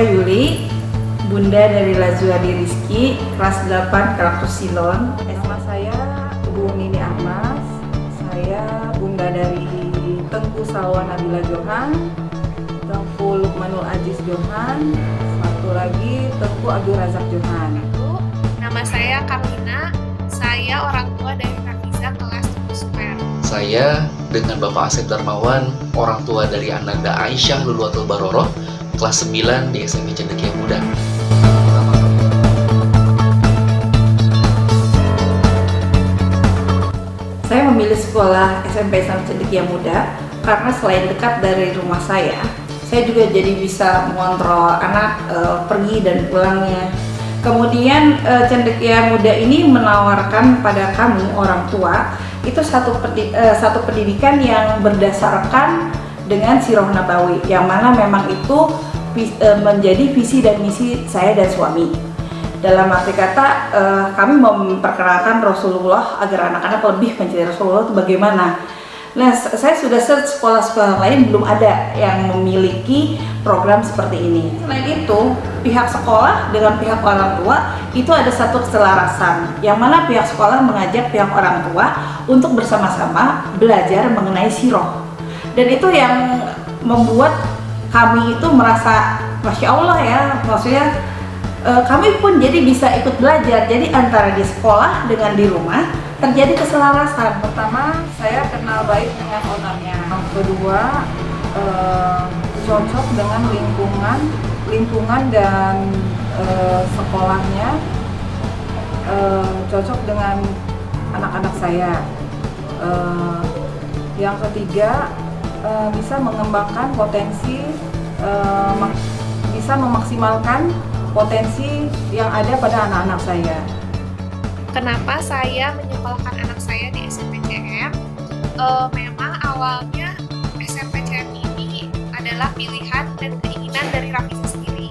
saya Yuli, Bunda dari Lazuardi Rizky, kelas 8 karakter Silon. Nama saya Bu Nini Ahmas, saya Bunda dari Tengku Salwa Nabila Johan, Tengku Lukmanul Aziz Johan, satu lagi Tengku Abdul Razak Johan. Nama saya Karlina, saya orang tua dari Rafiza kelas 7 Super. Saya dengan Bapak Asep Darmawan, orang tua dari Ananda Aisyah Luluatul Baroroh, kelas 9 di SMP Cendekia Muda. Saya memilih sekolah SMP Islam Cendekia Muda karena selain dekat dari rumah saya juga jadi bisa mengontrol anak pergi dan pulangnya. Kemudian Cendekia Muda ini menawarkan pada kami orang tua itu satu pendidikan yang berdasarkan dengan Sirah Nabawi, yang mana memang itu menjadi visi dan misi saya dan suami. Dalam arti kata kami memperkenalkan Rasulullah agar anak-anak lebih mencintai Rasulullah itu bagaimana. Nah, saya sudah search sekolah-sekolah lain, belum ada yang memiliki program seperti ini. Selain itu, pihak sekolah dengan pihak orang tua itu ada satu keselarasan, yang mana pihak sekolah mengajak pihak orang tua untuk bersama-sama belajar mengenai sirah. Dan itu yang membuat kami itu merasa Masya Allah ya, maksudnya kami pun jadi bisa ikut belajar. Jadi antara di sekolah dengan di rumah terjadi keselarasan. Pertama, saya kenal baik dengan ownernya. Yang kedua, cocok dengan lingkungan dan sekolahnya, cocok dengan anak-anak saya. Yang ketiga, bisa mengembangkan potensi, bisa memaksimalkan potensi yang ada pada anak-anak saya. Kenapa saya menyekolahkan anak saya di SMPCM? Memang awalnya SMPCM ini adalah pilihan dan keinginan dari Rafiza sendiri.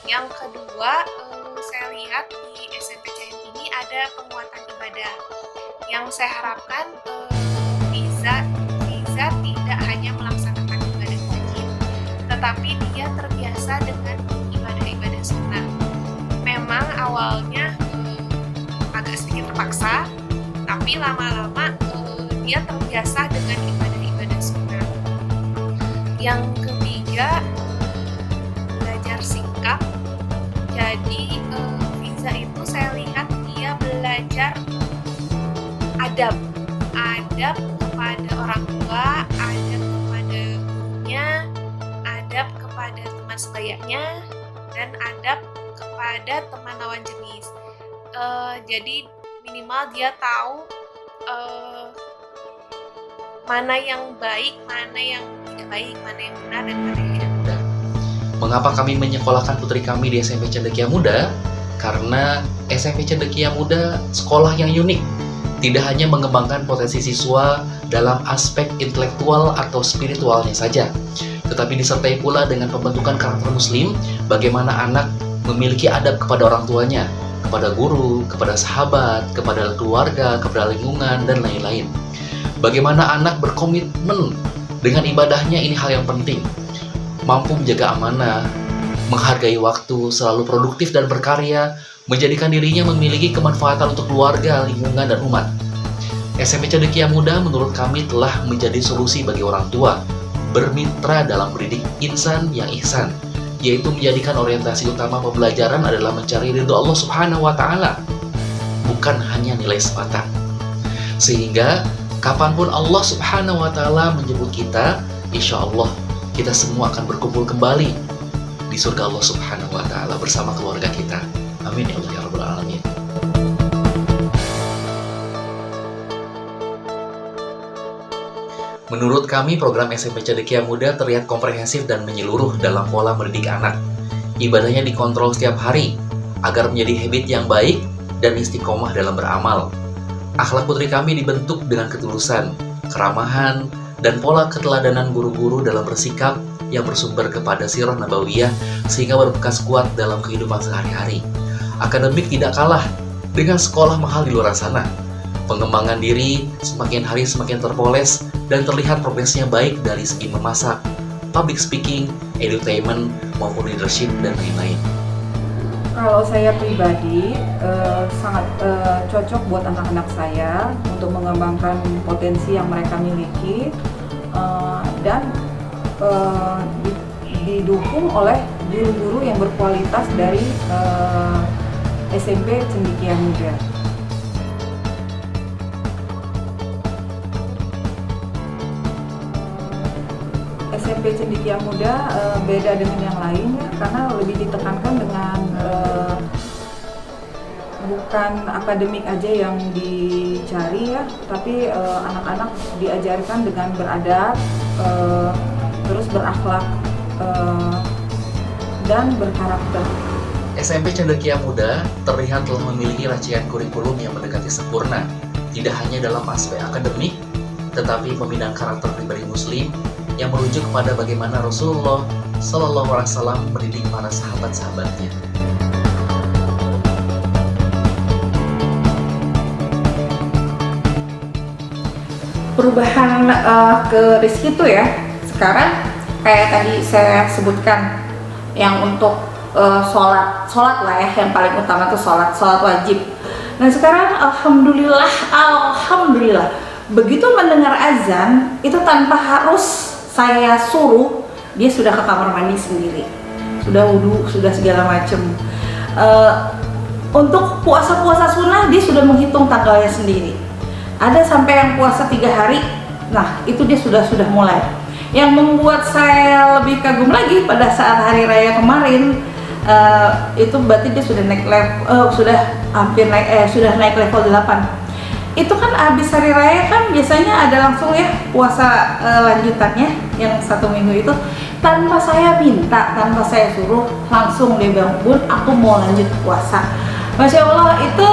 Yang kedua, saya lihat di SMPCM ini ada penguatan ibadah yang saya harapkan Fiza tidak hanya melaksanakan ibadah wajib, tetapi dia terbiasa dengan ibadah-ibadah sunnah. Memang awalnya agak sedikit terpaksa, tapi lama-lama dia terbiasa dengan ibadah-ibadah sunnah. Yang ketiga, belajar sikap. Jadi Fiza itu saya lihat dia belajar adab kepada orang tua, adab kepada gurunya, adab kepada teman sebayanya, dan adab kepada teman lawan jenis. Jadi minimal dia tahu mana yang baik, mana yang tidak baik, mana yang benar dan mana yang tidak benar. Mengapa kami menyekolahkan putri kami di SMP Cendekia Muda? Karena SMP Cendekia Muda sekolah yang unik. Tidak hanya mengembangkan potensi siswa dalam aspek intelektual atau spiritualnya saja, tetapi disertai pula dengan pembentukan karakter muslim, bagaimana anak memiliki adab kepada orang tuanya, kepada guru, kepada sahabat, kepada keluarga, kepada lingkungan, dan lain-lain. Bagaimana anak berkomitmen dengan ibadahnya, ini hal yang penting. Mampu menjaga amanah, menghargai waktu, selalu produktif dan berkarya, menjadikan dirinya memiliki kemanfaatan untuk keluarga, lingkungan, dan umat. SMP Cendekia Muda menurut kami telah menjadi solusi bagi orang tua bermitra dalam mendidik insan yang ihsan, yaitu menjadikan orientasi utama pembelajaran adalah mencari ridho Allah Subhanahu wa Ta'ala, bukan hanya nilai semata. Sehingga kapanpun Allah Subhanahu wa Ta'ala menjemput kita, insya Allah kita semua akan berkumpul kembali di surga Allah Subhanahu wa Ta'ala bersama keluarga kita. Amin ya Allah ya Rabbal Alamin. Menurut kami, program SMP Cendekia Muda terlihat komprehensif dan menyeluruh dalam pola mendidik anak. Ibadahnya dikontrol setiap hari, agar menjadi habit yang baik dan istiqomah dalam beramal. Akhlak putri kami dibentuk dengan ketulusan, keramahan, dan pola keteladanan guru-guru dalam bersikap yang bersumber kepada Sirah Nabawiyah sehingga berbekas kuat dalam kehidupan sehari-hari. Akademik tidak kalah dengan sekolah mahal di luar sana. Pengembangan diri semakin hari semakin terpoles dan terlihat progresnya baik dari segi memasak, public speaking, edutainment, maupun leadership dan lain-lain? Kalau saya pribadi sangat cocok buat anak-anak saya untuk mengembangkan potensi yang mereka miliki dan didukung oleh guru-guru yang berkualitas dari SMP Cendekia Muda. SMP Cendekia Muda beda dengan yang lain ya, karena lebih ditekankan dengan bukan akademik aja yang dicari ya, tapi anak-anak diajarkan dengan beradab, terus berakhlak dan berkarakter. SMP Cendekia Muda terlihat telah memiliki racian kurikulum yang mendekati sempurna, tidak hanya dalam aspek akademik, tetapi pembinaan karakter pribadi Muslim yang merujuk kepada bagaimana Rasulullah Shallallahu Alaihi Wasallam mendidik para sahabat-sahabatnya. Perubahan ke Rizky itu ya, sekarang kayak tadi saya sebutkan yang untuk sholat lah ya, yang paling utama itu sholat wajib. Nah sekarang alhamdulillah begitu mendengar azan itu tanpa harus saya suruh, dia sudah ke kamar mandi sendiri, sudah wudhu, sudah segala macem. Untuk puasa sunnah dia sudah menghitung tanggalnya sendiri. Ada sampai yang puasa 3 hari, nah itu dia sudah mulai. Yang membuat saya lebih kagum lagi pada saat hari raya kemarin, itu berarti dia sudah naik level, sudah naik level 8. Itu kan habis hari raya kan biasanya ada langsung ya puasa lanjutannya yang 1 minggu itu, tanpa saya minta, tanpa saya suruh, langsung dia bilang, "Bun, aku mau lanjut puasa." Masya Allah, itu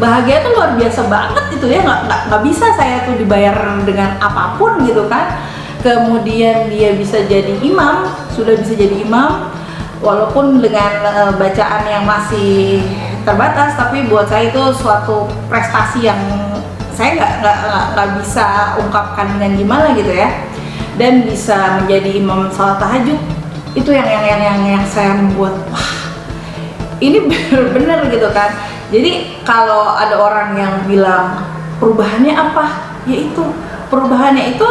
bahagia tuh luar biasa banget itu ya, nggak bisa saya tuh dibayar dengan apapun gitu kan. Kemudian dia bisa jadi imam, sudah bisa jadi imam, walaupun dengan bacaan yang masih terbatas, tapi buat saya itu suatu prestasi yang saya nggak bisa ungkapkan dengan gimana gitu ya. Dan bisa menjadi imam salat tahajud, itu yang saya membuat wah, ini bener-bener gitu kan. Jadi kalau ada orang yang bilang perubahannya apa, yaitu perubahannya itu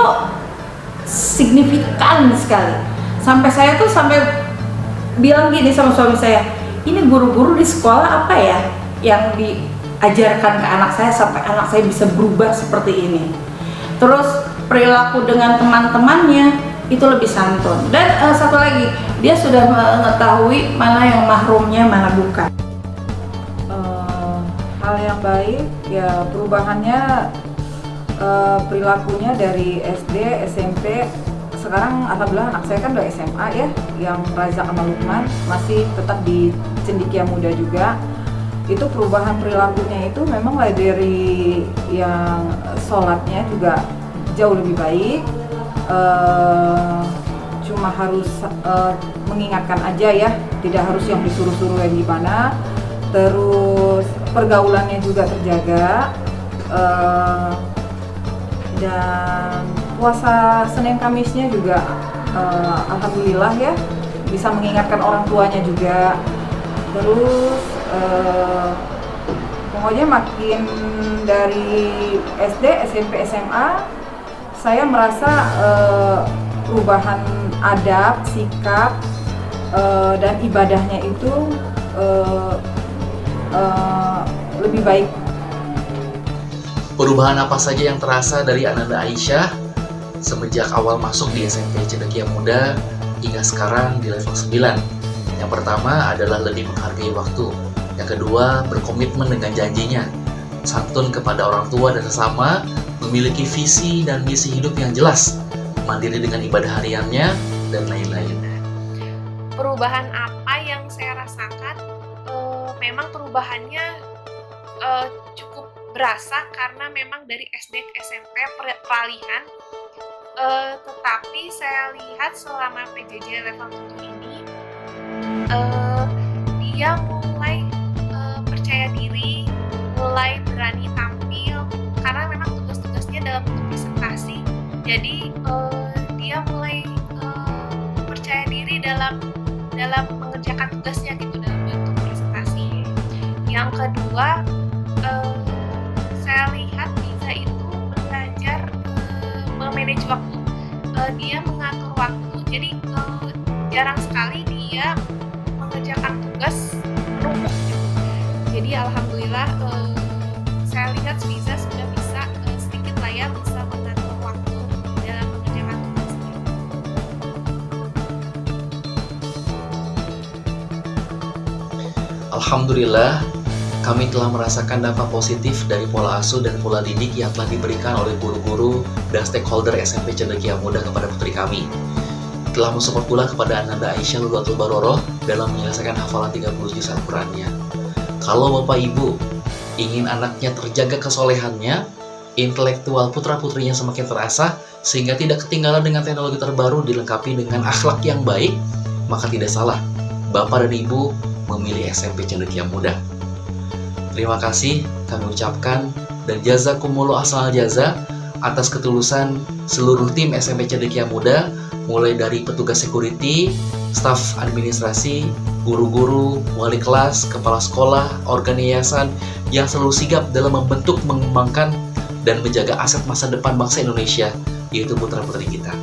signifikan sekali. Sampai saya tuh bilang gini sama suami saya, ini guru-guru di sekolah apa ya yang diajarkan ke anak saya sampai anak saya bisa berubah seperti ini. Terus perilaku dengan teman-temannya itu lebih santun. Dan satu lagi, dia sudah mengetahui mana yang mahrumnya, mana bukan. Hal yang baik ya, perubahannya perilakunya dari SD, SMP. Sekarang alhamdulillah anak saya kan udah SMA ya, yang Razak sama Lukman masih tetap di Cendekia Muda juga. Itu perubahan perilakunya itu memang dari yang sholatnya juga jauh lebih baik. Cuma harus mengingatkan aja ya, tidak harus yang disuruh-suruh yang gimana. Terus pergaulannya juga terjaga, dan puasa Senin Kamisnya juga alhamdulillah ya, bisa mengingatkan orang tuanya juga. Terus pokoknya makin dari SD, SMP, SMA saya merasa perubahan adab, sikap, dan ibadahnya itu lebih baik. Perubahan apa saja yang terasa dari Ananda Aisyah semenjak awal masuk di SMP Cendekia Muda hingga sekarang di level 9? Yang pertama adalah lebih menghargai waktu. Yang kedua, berkomitmen dengan janjinya, santun kepada orang tua dan sesama, memiliki visi dan misi hidup yang jelas, mandiri dengan ibadah hariannya, dan lain-lain. Perubahan apa yang saya rasakan? Memang perubahannya cukup berasa karena memang dari SD ke SMP peralihan. Tetapi saya lihat selama PJJ level 7 ini, dia mulai percaya diri, mulai berani tampil karena memang tugas-tugasnya dalam bentuk presentasi. Jadi dia mulai percaya diri dalam mengerjakan tugasnya gitu, dalam bentuk presentasi. Yang kedua, saya lihat Liza itu belajar memanage waktu. Dia mengatur waktu, jadi jarang sekali dia mengerjakan tugas menumpuk gitu. Jadi alhamdulillah saya lihat Liza sudah bisa sedikit lah ya bisa mengatur waktu dalam mengerjakan tugasnya. Alhamdulillah, kami telah merasakan dampak positif dari pola asuh dan pola didik yang telah diberikan oleh guru-guru dan stakeholder SMP Cendekia Muda kepada putri kami. Telah mensupport pula kepada Ananda Aisyah Lulatul Baroroh dalam menyelesaikan hafalan 30 juz Al-Qurannya. Kalau Bapak Ibu ingin anaknya terjaga kesolehannya, intelektual putra-putrinya semakin terasah, sehingga tidak ketinggalan dengan teknologi terbaru dilengkapi dengan akhlak yang baik, maka tidak salah Bapak dan Ibu memilih SMP Cendekia Muda. Terima kasih kami ucapkan dan jazakumullah ahsanal jaza atas ketulusan seluruh tim SMP Cendekia Muda, mulai dari petugas security, staf administrasi, guru-guru, wali kelas, kepala sekolah, organ yayasan yang selalu sigap dalam membentuk, mengembangkan, dan menjaga aset masa depan bangsa Indonesia, yaitu putra-putri kita.